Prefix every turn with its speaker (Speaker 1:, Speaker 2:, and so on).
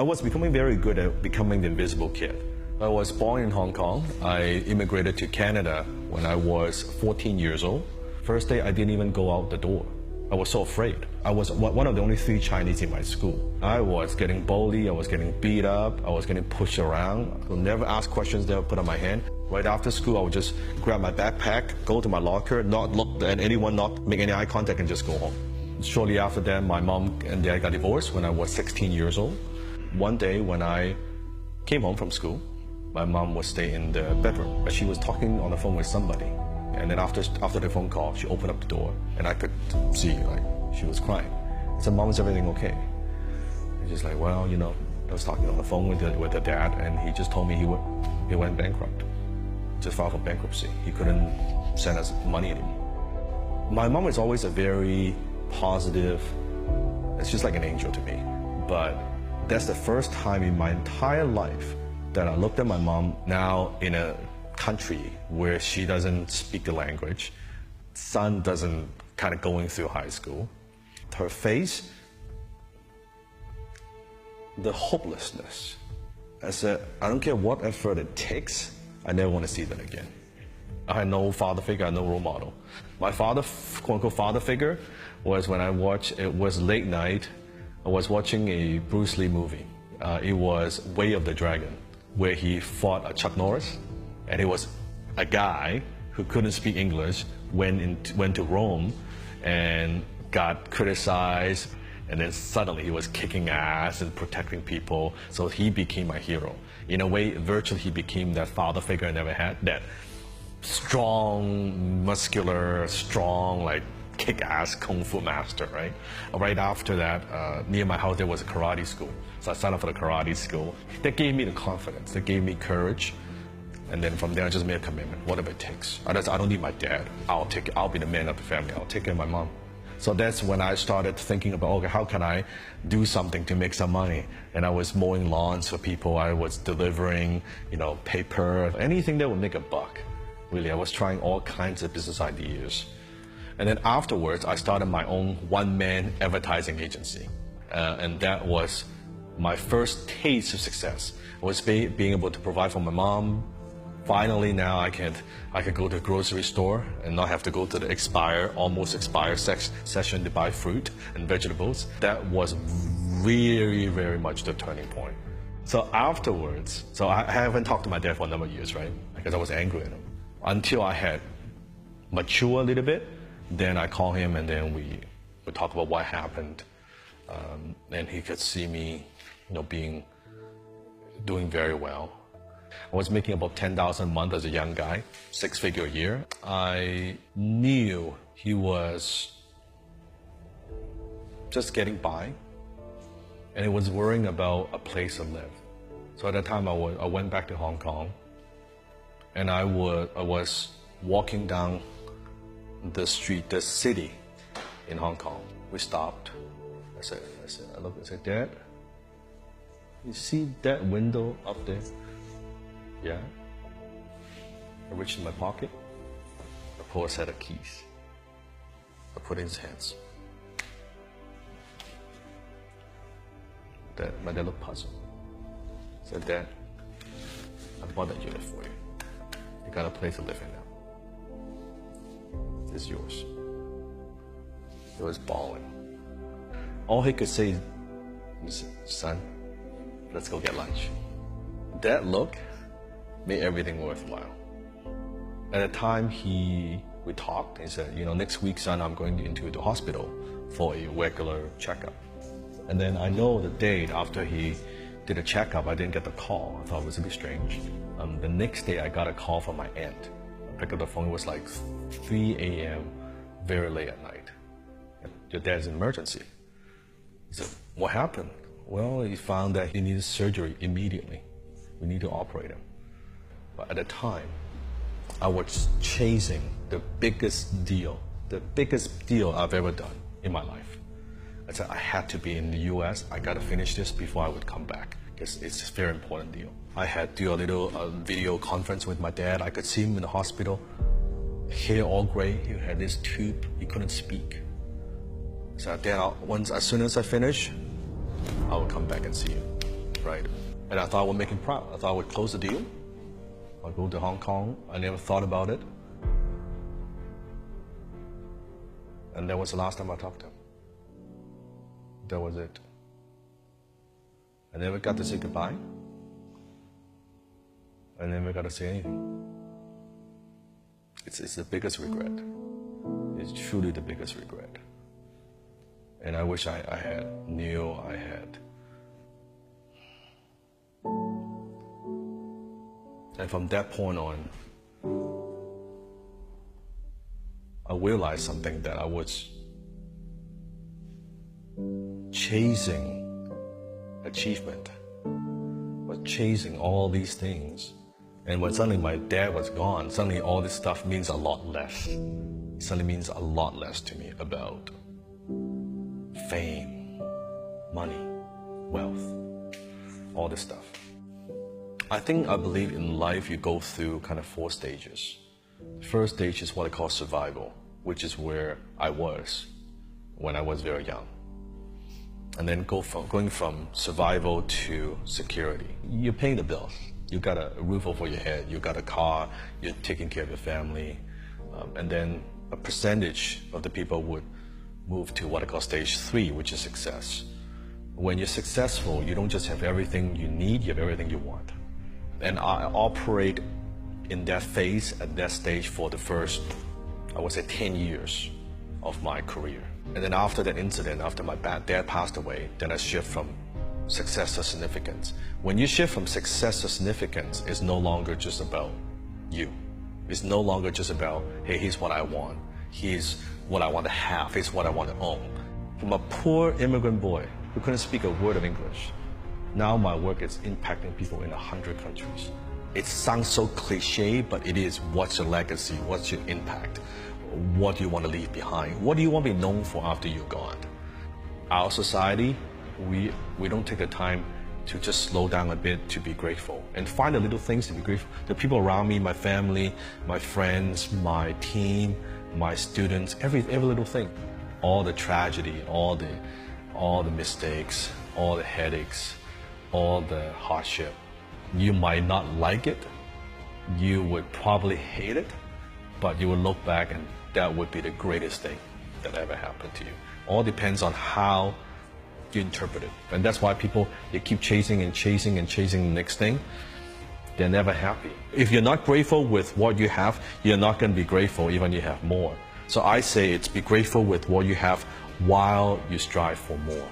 Speaker 1: I was becoming very good at becoming the invisible kid. I was born in Hong Kong. I immigrated to Canada when I was 14 years old. First day, I didn't even go out the door. I was so afraid. I was one of the only 3 Chinese in my school. I was getting bullied, I was getting beat up, I was getting pushed around. I would never ask questions they would put on my hand. Right after school, I would just grab my backpack, go to my locker, not look at anyone, not make any eye contact, and just go home. Shortly after that, my mom and dad got divorced when I was 16 years old. One day when I came home from school, my mom was staying in the bedroom, but she was talking on the phone with somebody. And then after the phone call, she opened up the door, and I could see like she was crying. I said, "Mom, is everything okay?" And she's like, "Well, you know, I was talking on the phone with the dad, and he just told me he went bankrupt, just filed for bankruptcy. He couldn't send us money anymore." My mom is always a very positive. It's just like an angel to me. But that's the first time in my entire life that I looked at my mom now in a country where she doesn't speak the language, son doesn't kind of going through high school. Her face, the hopelessness. I said, I don't care what effort it takes, I never want to see that again. I had no father figure, I had no role model. My father, quote unquote father figure, was when it was late night, I was watching a Bruce Lee movie. It was Way of the Dragon, where he fought Chuck Norris. And he was a guy who couldn't speak English, went to Rome and got criticized, and then suddenly he was kicking ass and protecting people, so he became my hero. In a way, virtually he became that father figure I never had, that strong, muscular, strong, like kick-ass kung fu master, right? Right after that, near my house there was a karate school, so I signed up for the karate school. That gave me the confidence, that gave me courage. And then from there, I just made a commitment, whatever it takes. I don't need my dad. I'll be the man of the family. I'll take care of my mom. So that's when I started thinking about, okay, how can I do something to make some money? And I was mowing lawns for people. I was delivering, paper, anything that would make a buck. Really, I was trying all kinds of business ideas. And then afterwards, I started my own one-man advertising agency. And that was my first taste of success. Was being able to provide for my mom. Finally, now I could go to the grocery store and not have to go to the almost expired section to buy fruit and vegetables. That was very, very much the turning point. So afterwards, I haven't talked to my dad for a number of years, right? Because I was angry at him. Until I had matured a little bit, then I call him and then we talk about what happened. And he could see me, doing very well. I was making about $10,000 a month as a young guy, 6-figure a year. I knew he was just getting by, and he was worrying about a place to live. So at that time, I went back to Hong Kong, and I was walking down the street, the city in Hong Kong. We stopped. I said, "Dad, you see that window up there?" "Yeah." I reached in my pocket, I pulled a set of keys. I put it in his hands. My dad looked puzzled. I said, "Dad, I bought that unit for you. You got a place to live in now. It's yours." He was bawling. All he could say was, "Son, let's go get lunch." That look made everything worthwhile. At the time, we talked. He said, "Next week, son, I'm going into the hospital for a regular checkup." And then I know the date after he did a checkup, I didn't get the call. I thought it was a bit strange. The next day, I got a call from my aunt. I picked up the phone. It was like 3 a.m., very late at night. "Your dad's in emergency." He said, "What happened?" "Well, he found that he needed surgery immediately. We need to operate him." But at the time, I was chasing the biggest deal I've ever done in my life. I said, I had to be in the US. I got to finish this before I would come back, because it's a very important deal. I had to do a little video conference with my dad. I could see him in the hospital, hair all gray. He had this tube. He couldn't speak. I said, "Dad, as soon as I finish, I will come back and see you." right? And I thought I would make him proud. I thought I would close the deal. I'd go to Hong Kong. I never thought about it. And that was the last time I talked to him. That was it. I never got to say goodbye. I never got to say anything. It's the biggest regret. It's truly the biggest regret. And I wish I had Neil, I had. And from that point on, I realized something, that I was chasing achievement, was chasing all these things. And when suddenly my dad was gone, suddenly all this stuff means a lot less. It suddenly means a lot less to me about fame, money, wealth, all this stuff. I believe in life you go through kind of 4 stages. The first stage is what I call survival, which is where I was when I was very young. And then going from survival to security. You're paying the bills. You got a roof over your head, you got a car, you're taking care of your family. And then a percentage of the people would move to what I call stage 3, which is success. When you're successful, you don't just have everything you need, you have everything you want. And I operate in that phase, at that stage, for the first, I would say, 10 years of my career. And then after that incident, after my dad passed away, then I shift from success to significance. When you shift from success to significance, it's no longer just about you. It's no longer just about, hey, here's what I want. Here's what I want to have. Here's what I want to own. From a poor immigrant boy who couldn't speak a word of English, now my work is impacting people in 100 countries. It sounds so cliche, but it is. What's your legacy? What's your impact? What do you want to leave behind? What do you want to be known for after you're gone? Our society, we don't take the time to just slow down a bit to be grateful and find the little things to be grateful. The people around me, my family, my friends, my team, my students, every little thing. All the tragedy, all the mistakes, all the headaches, all the hardship. You might not like it, you would probably hate it, but you will look back and that would be the greatest thing that ever happened to you. All depends on how you interpret it. And that's why people, they keep chasing and chasing and chasing the next thing. They're never happy. If you're not grateful with what you have, you're not going to be grateful even you have more. So I say it's be grateful with what you have while you strive for more.